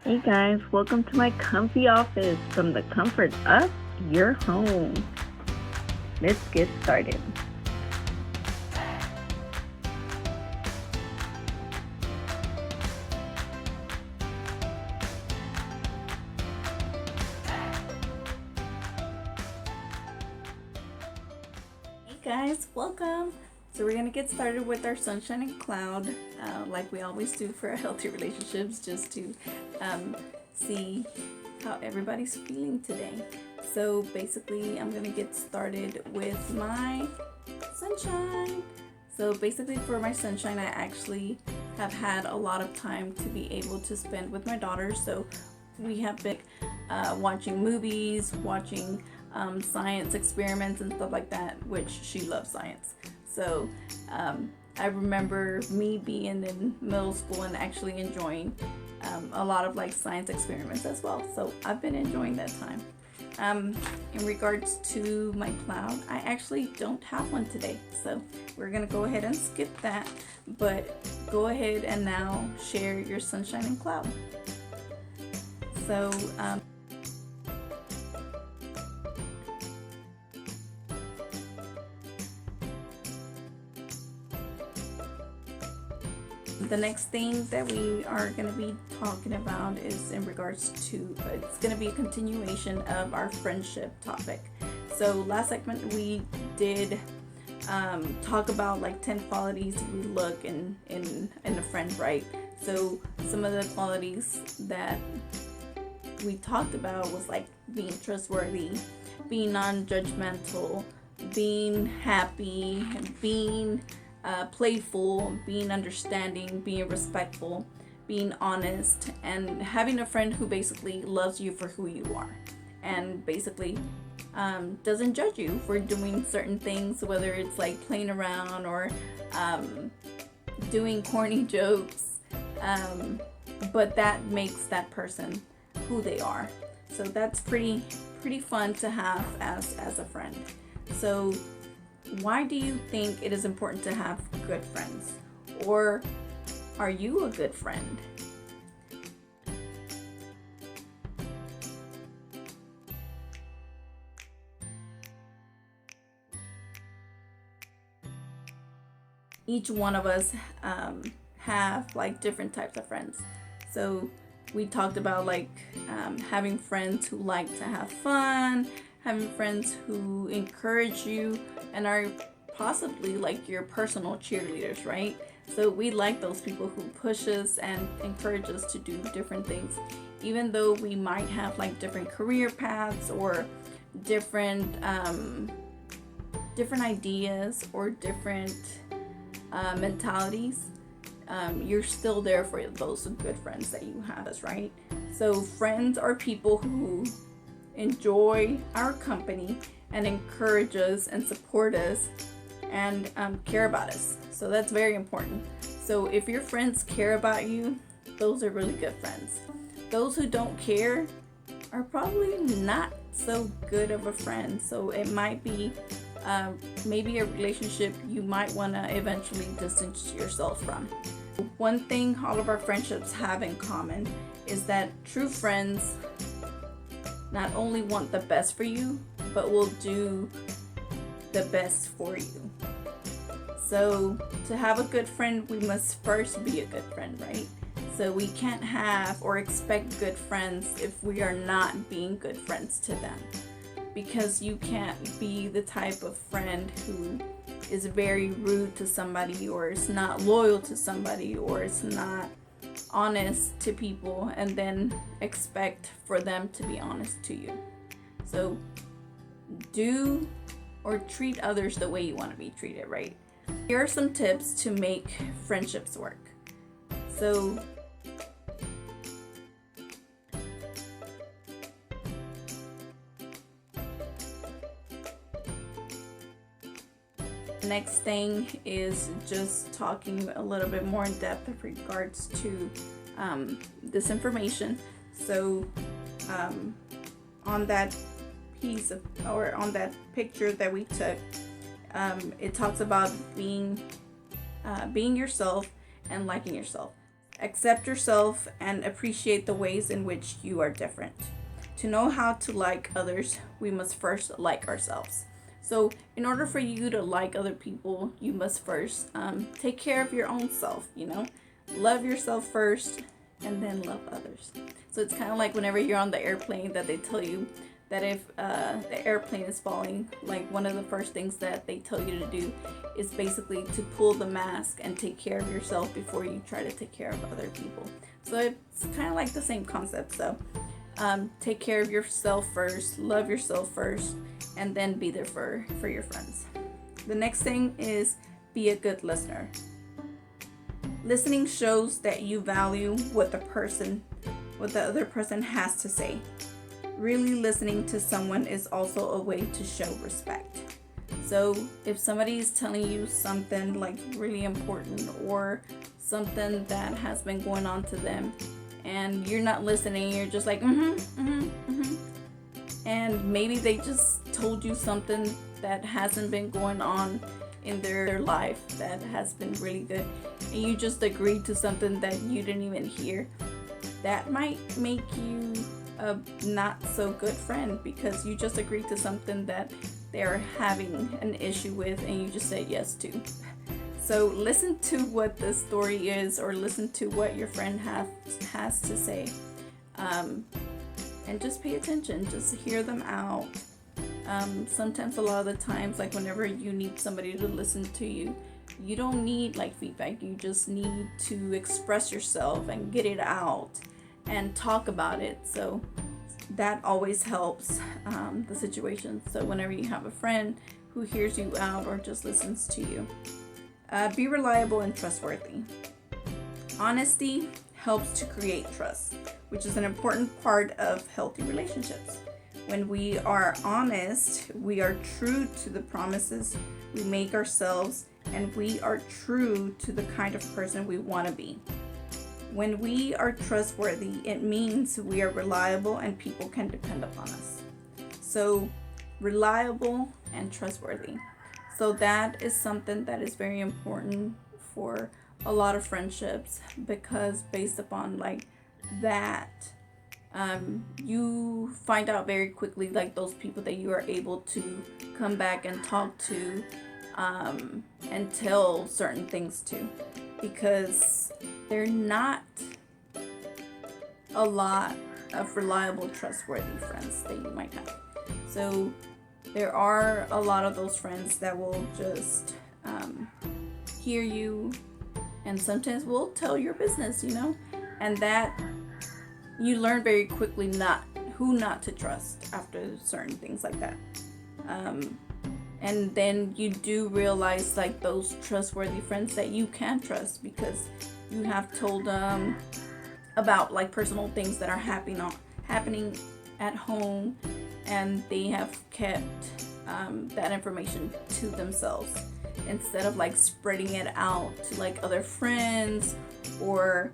Hey guys, welcome to my comfy office from the comfort of your home. Let's get started. Hey guys, welcome. So we're gonna get started with our sunshine and cloud, like we always do for our healthy relationships, just to see how everybody's feeling today. So basically, I'm gonna get started with my sunshine. So basically, for my sunshine, I actually have had a lot of time to be able to spend with my daughter. So we have been watching movies, watching science experiments and stuff like that, which she loves science. So I remember me being in middle school and actually enjoying a lot of like science experiments as well. So I've been enjoying that time. In regards to my cloud, I actually don't have one today. So we're going to go ahead and skip that. But go ahead and now share your sunshine and cloud. So the next thing that we are going to be talking about is in regards to, it's going to be a continuation of our friendship topic. So last segment we did talk about like 10 qualities we look in a friend, right? So some of the qualities that we talked about was like being trustworthy, being non-judgmental, being happy, being playful, being understanding, being respectful, being honest, and having a friend who basically loves you for who you are and basically doesn't judge you for doing certain things, whether it's like playing around or doing corny jokes, but that makes that person who they are. So that's pretty fun to have as a friend. So why do you think it is important to have good friends? Or are you a good friend? Each one of us have like different types of friends. So we talked about like having friends who like to have fun, having friends who encourage you and are possibly like your personal cheerleaders, right? So we like those people who push us and encourage us to do different things, even though we might have like different career paths or different ideas or different mentalities. You're still there for those good friends that you have, right? So friends are people who enjoy our company and encourage us and support us and care about us. So that's very important. So if your friends care about you, those are really good friends. Those who don't care are probably not so good of a friend. So it might be maybe a relationship you might want to eventually distance yourself from. One thing all of our friendships have in common is that true friends not only want the best for you, but will do the best for you. So to have a good friend, we must first be a good friend, right? So we can't have or expect good friends if we are not being good friends to them. Because you can't be the type of friend who is very rude to somebody, or is not loyal to somebody, or is not honest to people and then expect for them to be honest to you. So do or treat others the way you want to be treated, right? Here are some tips to make friendships work. So the next thing is just talking a little bit more in depth in regards to this information. So on that piece of, or on that picture that we took, it talks about being yourself and liking yourself. Accept yourself and appreciate the ways in which you are different. To know how to like others, we must first like ourselves. So, in order for you to like other people, you must first take care of your own self, Love yourself first and then love others. So, it's kind of like whenever you're on the airplane that they tell you that if the airplane is falling, like one of the first things that they tell you to do is basically to pull the mask and take care of yourself before you try to take care of other people. So it's kind of like the same concept. So take care of yourself first, love yourself first, and then be there for your friends. The next thing is be a good listener. Listening shows that you value what the other person has to say. Really listening to someone is also a way to show respect. So if somebody is telling you something like really important or something that has been going on to them and you're not listening, you're just like and maybe they just told you something that hasn't been going on in their life that has been really good, and you just agreed to something that you didn't even hear, that might make you a not so good friend, because you just agreed to something that they're having an issue with and you just said yes to. So listen to what the story is, or listen to what your friend has to say, and just pay attention, just hear them out. Sometimes, a lot of the times, like whenever you need somebody to listen to you, you don't need like feedback, you just need to express yourself and get it out and talk about it. So that always helps the situation. So whenever you have a friend who hears you out or just listens to you, be reliable and trustworthy. Honesty helps to create trust, which is an important part of healthy relationships. When we are honest, we are true to the promises we make ourselves, and we are true to the kind of person we want to be. When we are trustworthy, it means we are reliable and people can depend upon us. So, reliable and trustworthy. So that is something that is very important for a lot of friendships, because based upon like that, you find out very quickly like those people that you are able to come back and talk to, and tell certain things to, because they're not a lot of reliable, trustworthy friends that you might have. So there are a lot of those friends that will just hear you, and sometimes will tell your business, and that you learn very quickly who not to trust after certain things like that. And then you do realize like those trustworthy friends that you can trust, because you have told them about like personal things that are happening at home, and they have kept that information to themselves instead of like spreading it out to like other friends, or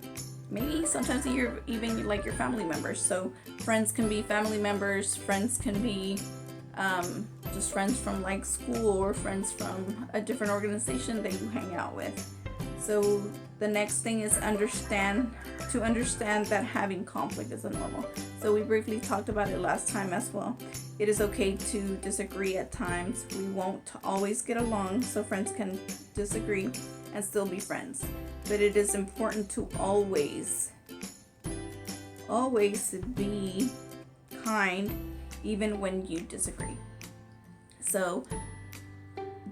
maybe sometimes you're even like your family members. So friends can be family members, friends can be just friends from like school, or friends from a different organization that you hang out with. So the next thing is understand that having conflict is normal. So we briefly talked about it last time as well. It is okay to disagree at times. We won't always get along, so friends can disagree and still be friends. But it is important to always be kind, even when you disagree. So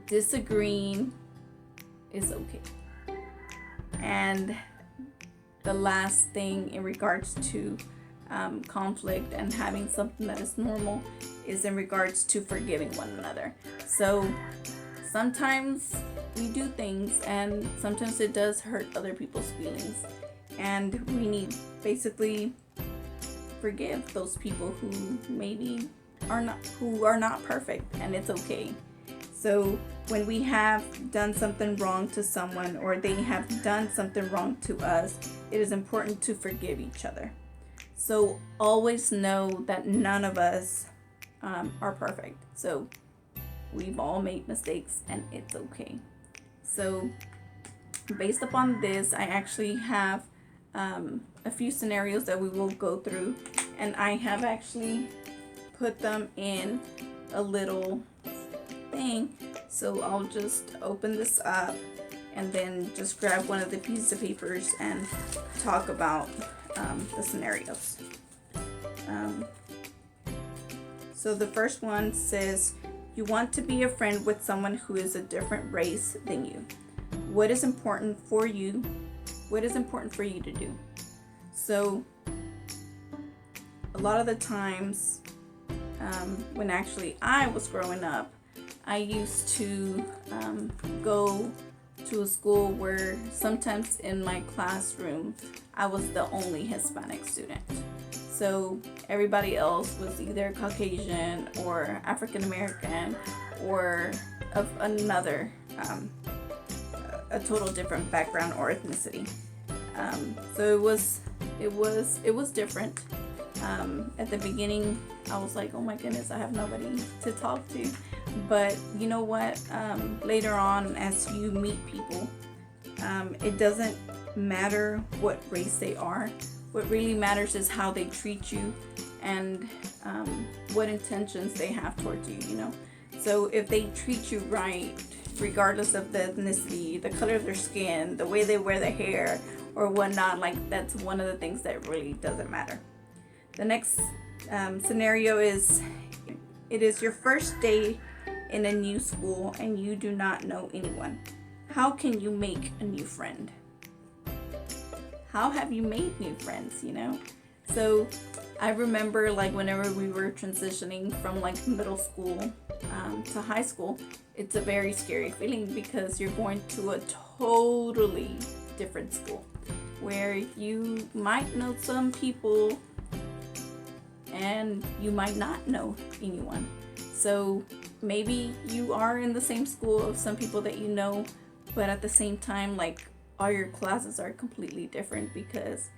disagreeing is okay. And the last thing in regards to conflict and having something that is normal is in regards to forgiving one another. So sometimes we do things, and sometimes it does hurt other people's feelings, and we need basically forgive those people who maybe are not perfect, and it's okay. So when we have done something wrong to someone, or they have done something wrong to us, it is important to forgive each other. So always know that none of us are perfect. So we've all made mistakes, and it's okay. So based upon this, I actually have a few scenarios that we will go through, and I have actually put them in a little thing. So I'll just open this up and then just grab one of the pieces of papers and talk about the scenarios. So the first one says, you want to be a friend with someone who is a different race than you. What is important for you? What is important for you to do? So a lot of the times when actually I was growing up, I used to go to a school where sometimes in my classroom I was the only Hispanic student. So everybody else was either Caucasian or African American or of another a total different background or ethnicity. So it was different. At the beginning I was like, oh my goodness, I have nobody to talk to. But you know what? Later on, as you meet people, it doesn't matter what race they are. What really matters is how they treat you and what intentions they have towards you, you know? So if they treat you right, regardless of the ethnicity, the color of their skin, the way they wear their hair, or whatnot, like that's one of the things that really doesn't matter. The next scenario is, it is your first day in a new school and you do not know anyone. How can you make a new friend? How have you made new friends, you know? So I remember like whenever we were transitioning from like middle school to high school, it's a very scary feeling because you're going to a totally different school where you might know some people and you might not know anyone. So maybe you are in the same school of some people that you know, but at the same time, like all your classes are completely different because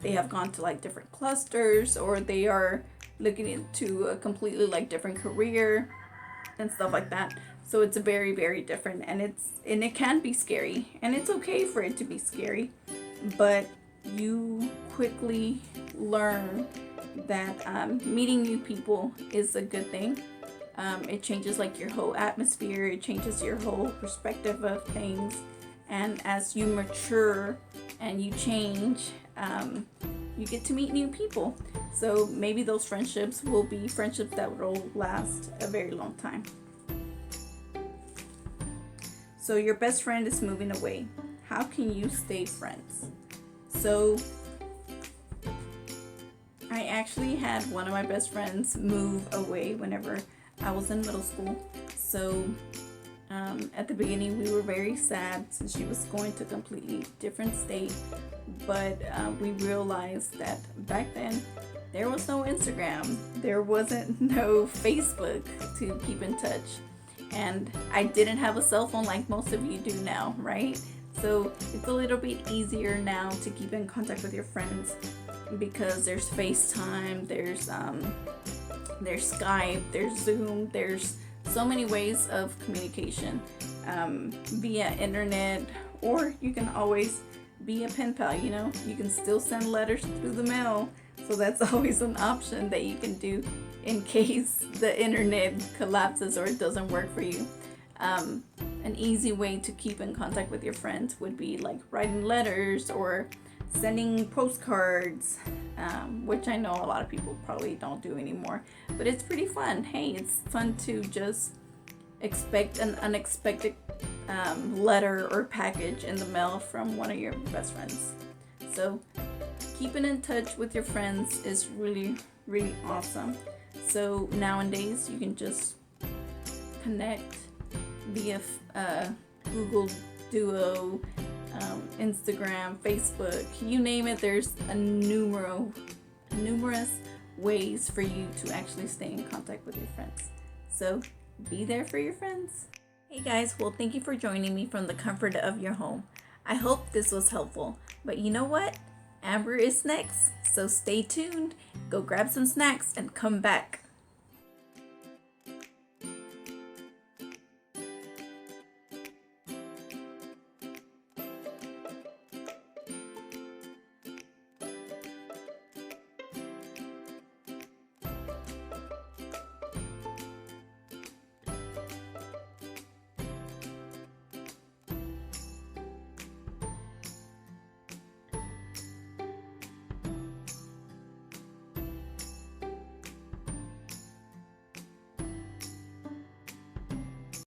they have gone to like different clusters, or they are looking into a completely like different career and stuff like that. So it's a very, very different, and it can be scary, and it's okay for it to be scary, but you quickly learn that meeting new people is a good thing. It changes like your whole atmosphere, it changes your whole perspective of things, and as you mature and you change, you get to meet new people. So maybe those friendships will be friendships that will last a very long time. So your best friend is moving away. How can you stay friends? So I actually had one of my best friends move away whenever I was in middle school. So at the beginning we were very sad since she was going to a completely different state, but we realized that back then there was no Instagram, there wasn't no Facebook to keep in touch, and I didn't have a cell phone like most of you do now, right? So it's a little bit easier now to keep in contact with your friends because there's FaceTime, there's Skype, there's Zoom, there's so many ways of communication via internet, or you can always be a pen pal, you know? You can still send letters through the mail, so that's always an option that you can do in case the internet collapses or it doesn't work for you. An easy way to keep in contact with your friends would be like writing letters or sending postcards, which I know a lot of people probably don't do anymore, but it's pretty fun. Hey, it's fun to just expect an unexpected letter or package in the mail from one of your best friends. So keeping in touch with your friends is really, really awesome. So nowadays you can just connect via Google Duo, Instagram, Facebook, you name it. There's a numerous ways for you to actually stay in contact with your friends. So be there for your friends. Hey guys, well, thank you for joining me from the comfort of your home. I hope this was helpful, but you know what? Amber is next, so stay tuned. Go grab some snacks and come back.